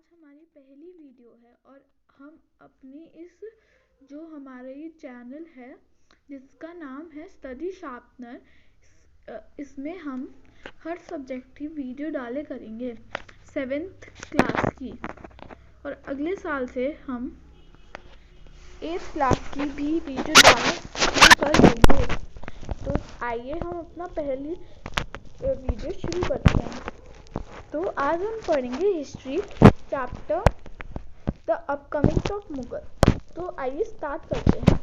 आज हमारी पहली वीडियो है और हम अपनी जो हमारा ये चैनल है जिसका नाम है स्टडी शार्पनर, इसमें हम हर सब्जेक्ट की वीडियो डाले करेंगे 7th क्लास की, और अगले साल से हम 8th क्लास की भी वीडियो डालना शुरू कर देंगे। तो आइए हम अपना पहली वीडियो शुरू करते हैं। तो आज हम पढ़ेंगे history chapter the upcomings of Mughal. तो आइए स्टार्ट करते हैं।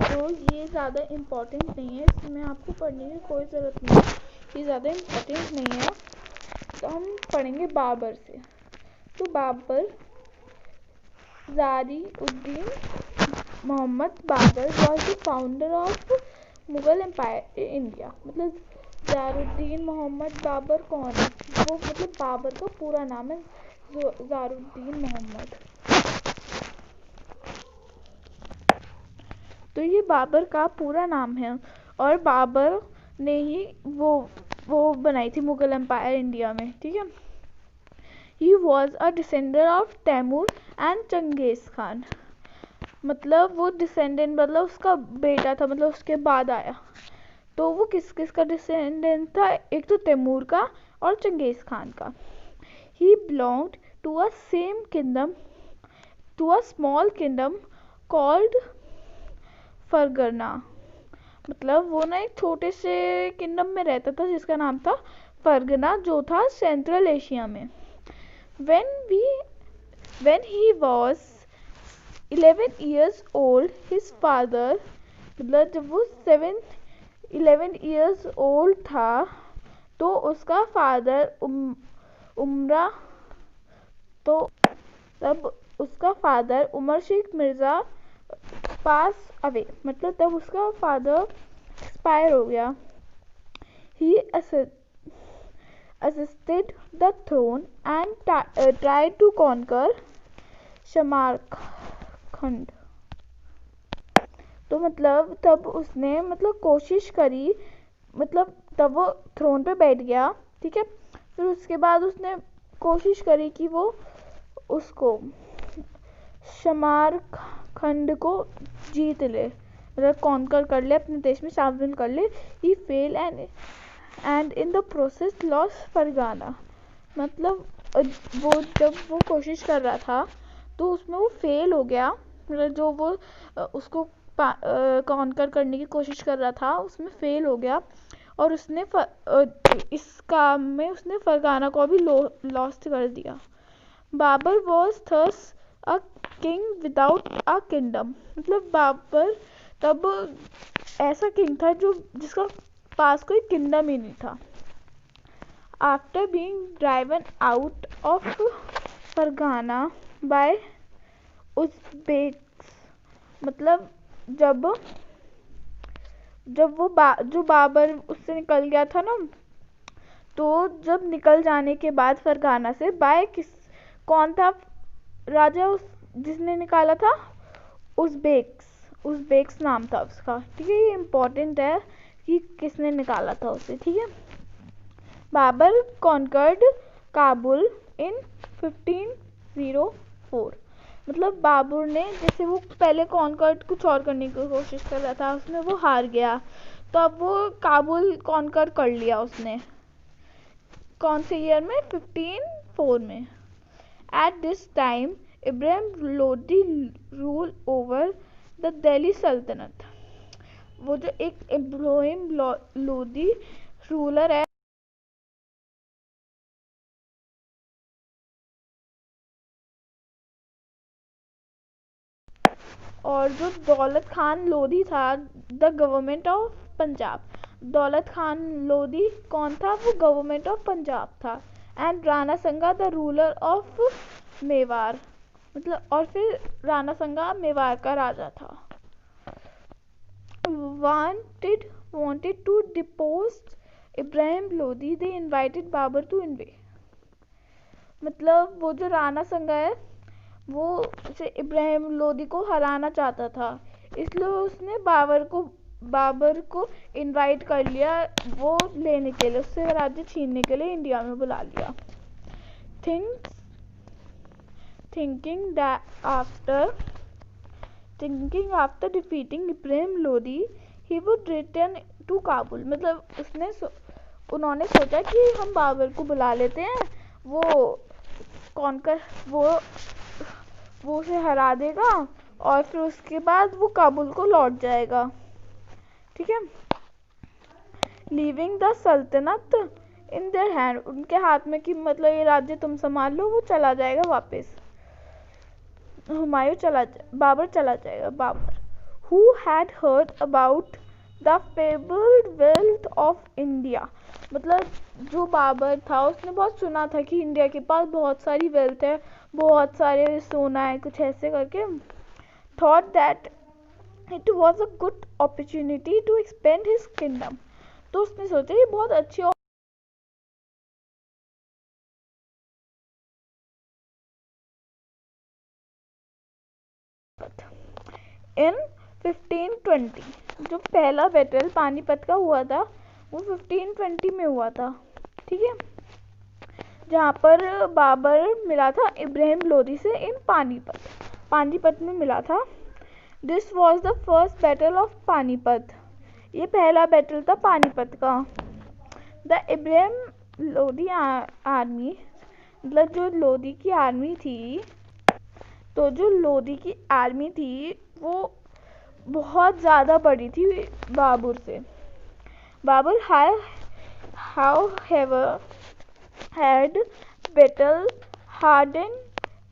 तो ये ज़्यादा इम्पोर्टेंट नहीं है, इसमें आपको पढ़ने की कोई ज़रूरत नहीं है, ये ज़्यादा इम्पोर्टेंट नहीं है। तो हम पढ़ेंगे बाबर से। तो Babur Zahiruddin Muhammad Babur was the founder of Mughal empire India. मतलब ज़ारुद्दीन मोहम्मद बाबर कौन है? वो मतलब बाबर का पूरा नाम है ज़ारुद्दीन मोहम्मद। तो ये बाबर का पूरा नाम है और बाबर ने ही वो बनाई थी मुगल एम्पायर इंडिया में, ठीक है। He was a descendant of Taimur and Changez Khan. मतलब वो डिसेंडेंट मतलब उसका बेटा था, मतलब उसके बाद आया। तो वो किस किस का डिसेंडेंट था? एक तो तैमूर का और चंगेज खान का। He belonged to a same kingdom, to a small kingdom called Fergana. मतलब वो ना एक छोटे से किंगडम में रहता था जिसका नाम था फरगना, जो था सेंट्रल एशिया में। when he was 11 years old, his father, मतलब जब वो 11 years old था तो उसका फादर उमरा, तो तब उसका father Umar Shaikh Mirza pass away, मतलब तब उसका फादर एक्सपायर हो गया। He assisted the throne and tried to conquer शमारखंड। तो मतलब तब उसने मतलब कोशिश करी, मतलब तब वो थ्रोन पे बैठ गया, ठीक है। फिर उसके बाद उसने कोशिश करी कि वो उसको शमारखंड को जीत ले, मतलब कॉन्कर कर ले, अपने देश में शामिल कर ले। He fell and in the process loss Fergana. मतलब जब वो कोशिश कर रहा था तो उसमें वो फेल हो गया, मतलब जो वो उसको कॉन्कर करने की कोशिश कर रहा था उसमें फेल हो गया, और उसने इस काम में उसने फरगाना को भी लॉस्ट कर दिया। Babur was thus a king without a kingdom. मतलब बाबर तब ऐसा किंग था जिसका पास कोई किंगडम ही नहीं था। After being driven out of Fergana by Uzbeks, मतलब जब वो जो बाबर उससे निकल गया था ना, तो जब निकल जाने के बाद फरगाना से कौन था राजा जिसने निकाला था? उज़्बेक्स नाम था उसका, ठीक है। ये इम्पोर्टेंट है कि किसने निकाला था उसे, ठीक है। बाबर कॉन्कर्ड काबुल इन 1504। मतलब बाबर ने, जैसे वो पहले कॉन्कर्ड कुछ और करने की कोशिश कर रहा था, उसमें वो हार गया, तो अब वो काबुल कॉन्कर कर लिया उसने। कौन से ईयर में? 1504 में। At this time Ibrahim Lodi rule over the Delhi सल्तनत। वो जो एक इब्राहिम लोदी रूलर है, और जो दौलत खान लोधी था द गवर्नमेंट ऑफ पंजाब। दौलत खान लोधी कौन था? वो गवर्नमेंट ऑफ पंजाब था। एंड राणा संगा द रूलर ऑफ मेवाड़, मतलब और फिर राणा संगा मेवाड़ का राजा था। wanted to depose Ibrahim Lodhi, they invited Babar to invade। मतलब वो जो राणा संगा है वो इब्राहिम लोधी को हराना चाहता था, इसलिए उसने बाबर को इनवाइट कर लिया, वो लेने के लिए, उससे राज्य छीनने के लिए इंडिया में बुला लिया। thinking after defeating Ibrahim Lodi he would return to Kabul। मतलब उन्होंने सोचा कि हम बाबर को बुला लेते हैं, वो उसे हरा देगा और फिर उसके बाद वो काबुल को लौट जाएगा। ठीक है, लीविंग द सल्तनत इन देयर हैंड, उनके हाथ में कि मतलब ये राज्य तुम संभाल लो, वो चला जाएगा वापस, बाबर चला जाएगा। Babar who had heard about the fabled wealth of India, मतलब जो बाबर था उसने बहुत सुना था कि इंडिया के पास बहुत सारी वेल्थ है, बहुत सारे सोना है, कुछ ऐसे करके। thought that it was a good opportunity to expand his kingdom, तो उसने सोचा ये बहुत अच्छी इन 1520, जो पहला बैटल पानीपत का हुआ था वो 1520 में हुआ था। ठीक है, जहाँ पर बाबर मिला था इब्राहिम लोदी से इन पानीपत में मिला था। This was the first battle of Panipat, ये पहला बैटल था पानीपत का। द इब्राहिम लोदी आर्मी, मतलब जो लोदी की आर्मी थी, तो जो लोदी की आर्मी थी वो बहुत ज़्यादा बड़ी थी बाबर से। Babar however had battle hardened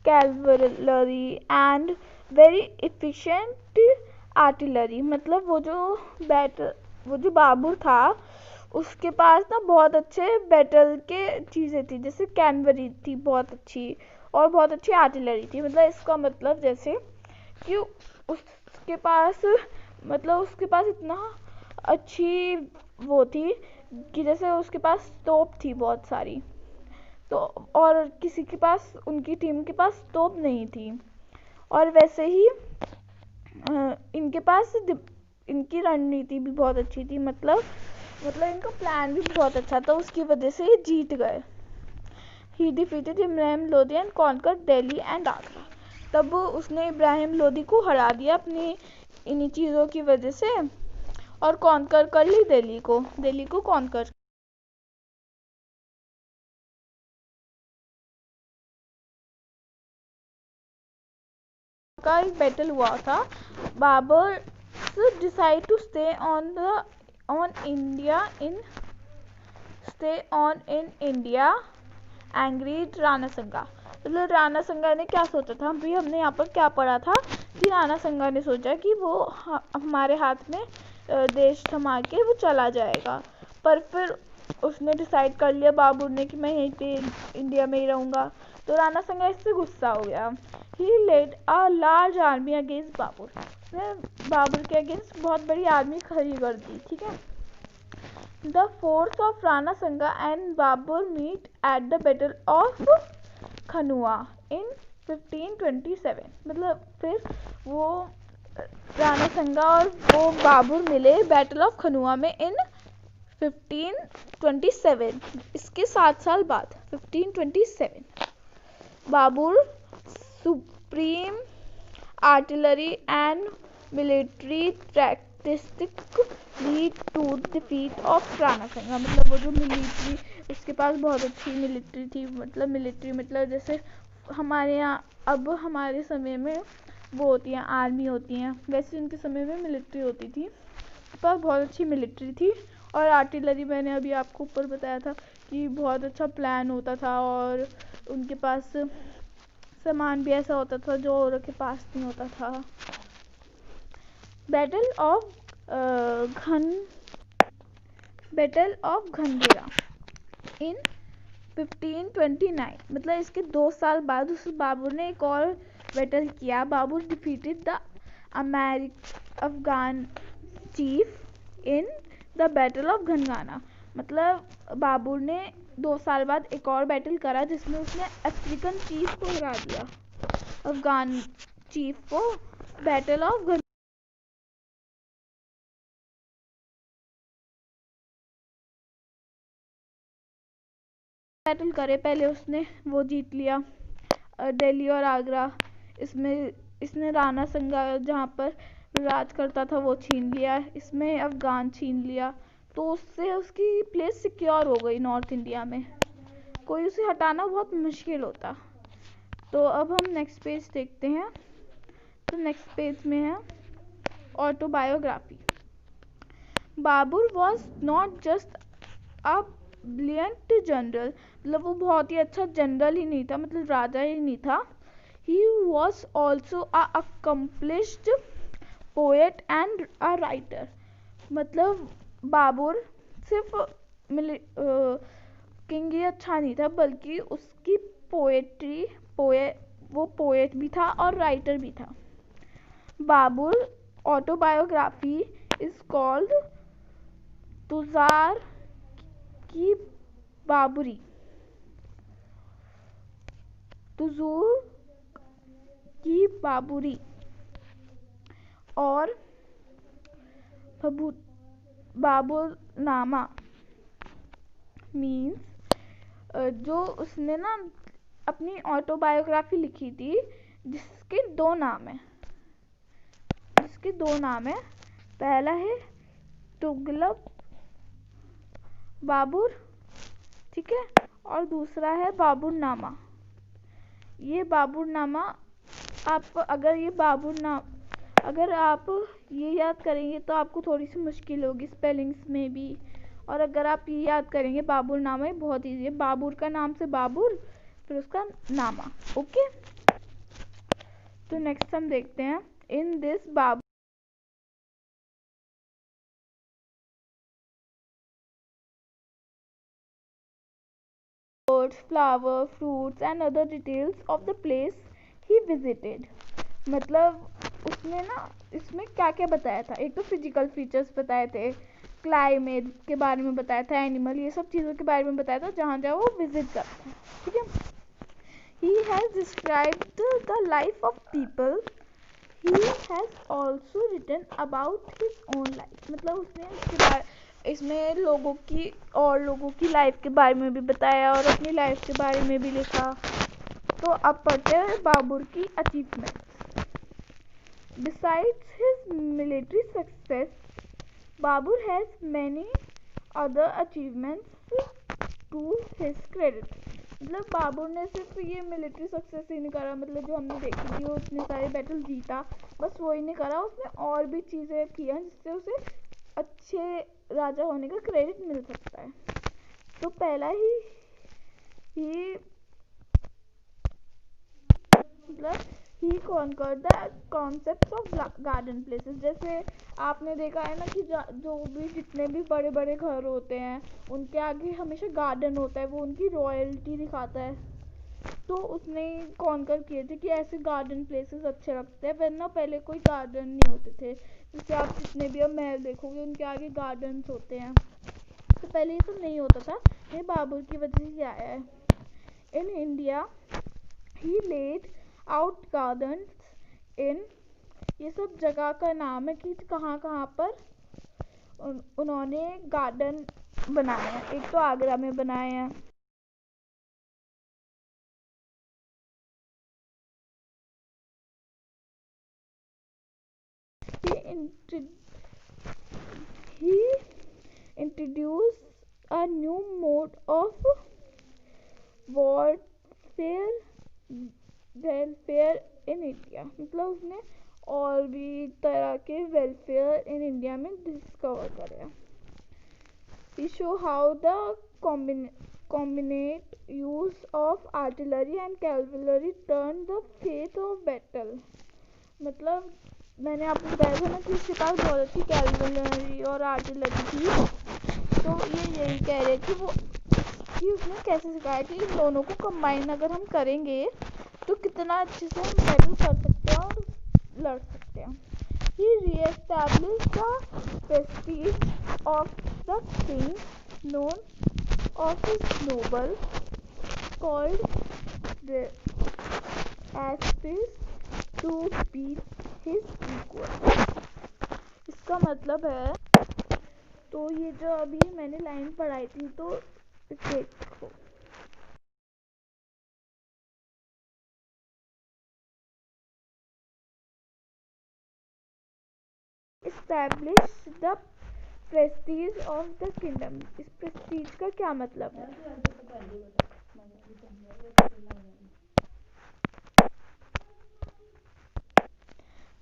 cavalry and very efficient artillery, मतलब वो जो बाबर था उसके पास ना बहुत अच्छे बैटल के चीज़ें थी, जैसे कैनवरी थी बहुत अच्छी और बहुत अच्छी आर्टिलरी थी। मतलब इसका मतलब जैसे कि उसके पास इतना अच्छी वो थी कि जैसे उसके पास तोप थी बहुत सारी, तो और किसी के पास, उनकी टीम के पास तोप नहीं थी। और वैसे ही इनके पास इनकी रणनीति भी बहुत अच्छी थी, मतलब इनका प्लान भी बहुत अच्छा था, उसकी वजह से ये जीत गए। He defeated Ibrahim Lodi and conquered Delhi and Agra, तब उसने इब्राहिम लोदी को हरा दिया अपनी इन्हीं चीज़ों की वजह से और कॉन्कर कर ली दिल्ली को कॉन्कर। का एक बैटल हुआ था। Babur decide to stay on in India angered Rana Sanga. मतलब राणा संगा ने क्या सोचा था, अभी हमने यहाँ पर क्या पढ़ा था कि राणा संगा ने सोचा कि वो हमारे हाथ में देश थमा के वो चला जाएगा, पर फिर उसने डिसाइड कर लिया बाबर ने कि मैं यहीं पे इंडिया में ही रहूँगा, तो राणा संगा इससे गुस्सा हो गया। He led a large army against Babur, उसने बाबर के अगेंस्ट बहुत बड़ी आर्मी खड़ी कर दी। ठीक है, the force of Rana Sanga and Babur meet at the battle of Khanwa in 1527, मतलब फिर वो राणा संगा और वो बाबर मिले बैटल ऑफ खनुआ में इन 1527, इसके 7 साल बाद 1527। Babur supreme artillery and military tactic lead to defeat of Rana Sanga, मतलब वो जो मिलिट्री, उसके पास बहुत अच्छी मिलिट्री थी, मतलब जैसे हमारे यहाँ अब हमारे समय में वो होती हैं आर्मी होती हैं, वैसे उनके समय में मिलिट्री होती थी, उसके पास बहुत अच्छी मिलिट्री थी। और आर्टिलरी मैंने अभी आपको ऊपर बताया था कि बहुत अच्छा प्लान होता था और उनके पास सामान भी ऐसा होता था जो औरों के पास नहीं होता था। बैटल ऑफ घनगेरा इन 1529, मतलब इसके 2 साल बाद उस बाबर ने एक और बैटल किया। Babur defeated the Afghan chief in the battle of घनगाना, मतलब बाबर ने 2 साल बाद एक और बैटल करा जिसमें उसने अफ्रीकन चीफ को हरा दिया, अफगान चीफ को, बैटल ऑफ बैटल करे, पहले उसने वो जीत लिया दिल्ली और आगरा, इसमें इसने राणा संगा जहाँ पर राज करता था वो छीन लिया, इसमें अफगान छीन लिया, तो उससे उसकी प्लेस सिक्योर हो गई नॉर्थ इंडिया में, कोई उसे हटाना बहुत मुश्किल होता। तो अब हम नेक्स्ट पेज देखते हैं। तो नेक्स्ट पेज में है autobiography. Babur was not just a brilliant general, मतलब वो बहुत ही अच्छा जनरल ही नहीं था, मतलब राजा ही नहीं था। He was also a accomplished poet and a writer, मतलब बाबर सिर्फ किंग ही अच्छा नहीं था, बल्कि उसकी पोएट्री वो पोएट भी था और राइटर भी था। बाबर ऑटोबायोग्राफी इज कॉल्ड तुजार की बाबरी, तुजूर की बाबरी और बाबरनामा मीन्स जो उसने ना अपनी ऑटोबायोग्राफी लिखी थी जिसके दो नाम है, पहला है तुगलक बाबर, ठीक है, और दूसरा है बाबरनामा। ये बाबरनामा अगर आप ये याद करेंगे तो आपको थोड़ी सी मुश्किल होगी स्पेलिंग्स में भी, और अगर आप ये याद करेंगे बाबरनामा बहुत ईजी है, बाबर का नाम से बाबर फिर उसका नामा। ओके, तो नेक्स्ट हम देखते हैं in this Babur birds, flowers, fruits and other details of the place he visited। मतलब उसने ना इसमें क्या क्या बताया था, एक तो फिजिकल फीचर्स बताए थे, क्लाइमेट के बारे में बताया था, एनिमल, ये सब चीज़ों के बारे में बताया था जहाँ जहाँ वो विजिट करता है, ठीक है। He has described the life of people, he has also written about his own life, मतलब उसने इसमें लोगों की लाइफ के बारे में भी बताया और अपनी लाइफ के बारे में भी लिखा। तो अब पढ़ते हैं बाबर की achievement. Besides his military success, Babur has many other achievements to his credit। मतलब बाबर ने सिर्फ ये मिलिट्री सक्सेस ही नहीं करा, मतलब जो हमने देखी थी वो इतने सारे बैटल जीता, बस वो ही नहीं करा, उसने और भी चीज़ें की हैं जिससे उसे अच्छे राजा होने का क्रेडिट मिल सकता है। तो पहला ही मतलब he conquered the concept of garden places. जैसे आपने देखा है ना कि जो भी जितने भी बड़े बड़े घर होते हैं उनके आगे हमेशा गार्डन होता है, वो उनकी रॉयल्टी दिखाता है। तो उसने कॉन्कर किए थे कि ऐसे गार्डन प्लेसेस अच्छे लगते हैं, वरना पहले कोई गार्डन नहीं होते थे। जैसे आप जितने भी अब महल देखोगे उनके आगे गार्डन्स होते हैं, तो पहले ये सब नहीं होता था, ये बाबर की वजह से आया है। In India he laid out gardens in, ये सब जगह का नाम है कि कहाँ कहाँ पर उन्होंने गार्डन बनाए हैं। एक तो आगरा में बनाए हैं, he introduced a new mode of warfare welfare in India, मतलब उसने और भी तरह के वेलफेयर इन इंडिया में डिस्कवर करे। He show how the combinate use of artillery and cavalry turned the fate of battle। मतलब मैंने आपको बताया था ना कि उसके पास बहुत अच्छी कैवलरी और आर्टिलरी थी, तो ये यही कह रहे कि उसने कैसे सिखाया कि इन दोनों को कंबाइन अगर हम करेंगे तो कितना अच्छे से हम बैटल कर सकते हैं और लड़ सकते हैं। He re-established the prestige of the king, known of his noble called Aspis to beat his equal। इसका मतलब है, तो ये जो अभी मैंने लाइन पढ़ाई थी तो देखो establish the prestige of the kingdom। इस prestige का क्या मतलब है?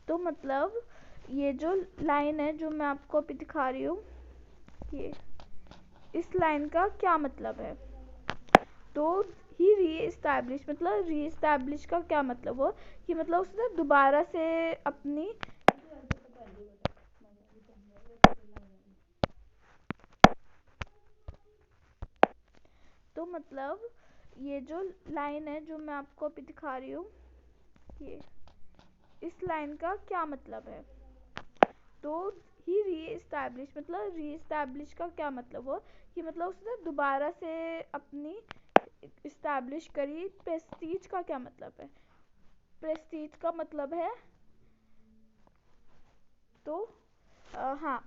तो मतलब ये जो लाइन है जो मैं आपको अभी दिखा रही हूँ, ये इस लाइन का क्या मतलब है? तो ही रीएस्टैब्लिश, मतलब रीएस्टैब्लिश का क्या मतलब हो कि मतलब उसने दोबारा से अपनी तो मतलब ये जो लाइन है जो मैं आपको अभी दिखा रही हूँ, ये इस लाइन का क्या मतलब है? तो ही रीएस्टैब्लिश, मतलब रीएस्टैब्लिश का क्या मतलब हो कि मतलब उसने दोबारा से अपनी इस्टैब्लिश करी। प्रेस्टीज का क्या मतलब है? प्रेस्टीज का मतलब है तो हाँ,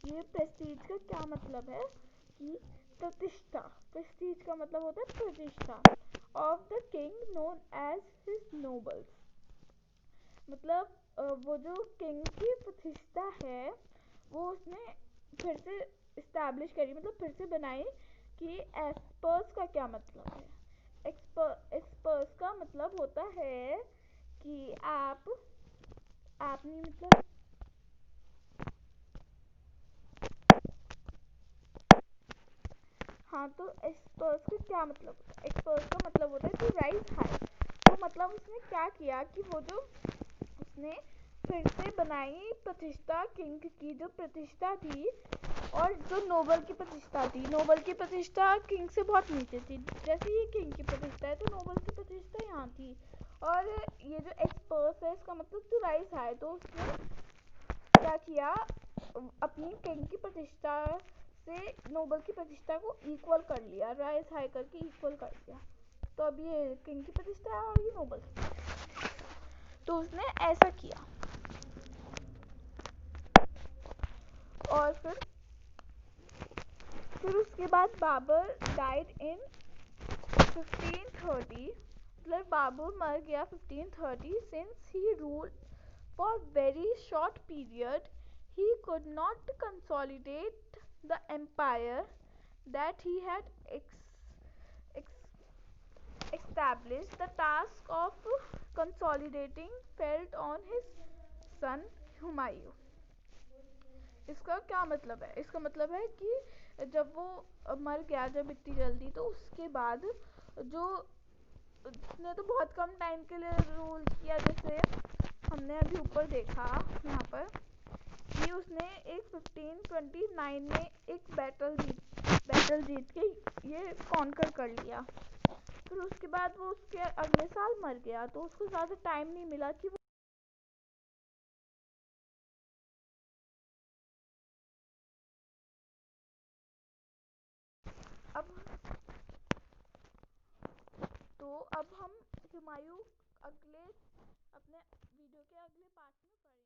ये प्रेस्टीज का क्या मतलब है कि प्रतिष्ठा। प्रेस्टीज का मतलब होता है प्रतिष्ठा। Of the king known as his nobles, मतलब वो जो किंग की प्रतिष्ठा है वो उसने फिर से इस्टेब्लिश करी, मतलब फिर से बनाई। कि एक्सपर्स का क्या मतलब है? एक्सपर्स का मतलब होता है कि आप नहीं, मतलब हाँ, तो एक्सपर्स का क्या मतलब होता है? एक्सपर्स का मतलब होता है टू राइज हाई। तो मतलब उसने क्या किया कि वो जो उसने फिर से बनाई प्रतिष्ठा, किंग की जो प्रतिष्ठा थी और जो नोबल की प्रतिष्ठा थी, नोबल की प्रतिष्ठा किंग से बहुत नीचे थी। जैसे ये किंग की प्रतिष्ठा है तो नोबल की प्रतिष्ठा यहाँ थी। और ये जो एक्सपर्स है इसका मतलब टू राइज हाई, तो उसने क्या किया, अपनी किंग की प्रतिष्ठा से नोबल की प्रतिष्ठा को इक्वल कर लिया, राइज हाई करके इक्वल कर दिया। तो अब ये किंग की प्रतिष्ठा है और ये नोबल, तो उसने ऐसा किया। और फिर उसके बाद बाबर डाइड इन 1530, मतलब बाबर मर गया 1530। Since he ruled for very short period he could not consolidate the empire that he had established. The task of consolidating fell on his son Humayun। इसका क्या मतलब है? इसका मतलब है कि जब वो मर गया जब इतनी जल्दी, तो उसके बाद जो उसने तो बहुत कम टाइम के लिए रूल किया, जैसे हमने अभी ऊपर देखा यहाँ पर कि उसने एक 1529 में एक बैटल जीत के ये कॉन्कर कर लिया। फिर उसके बाद वो उसके अगले साल मर गया, तो उसको ज़्यादा टाइम नहीं मिला कि वो अब तो अब हम हुमायूं अगले अपने वीडियो के अगले पार्ट में पढ़ेंगे।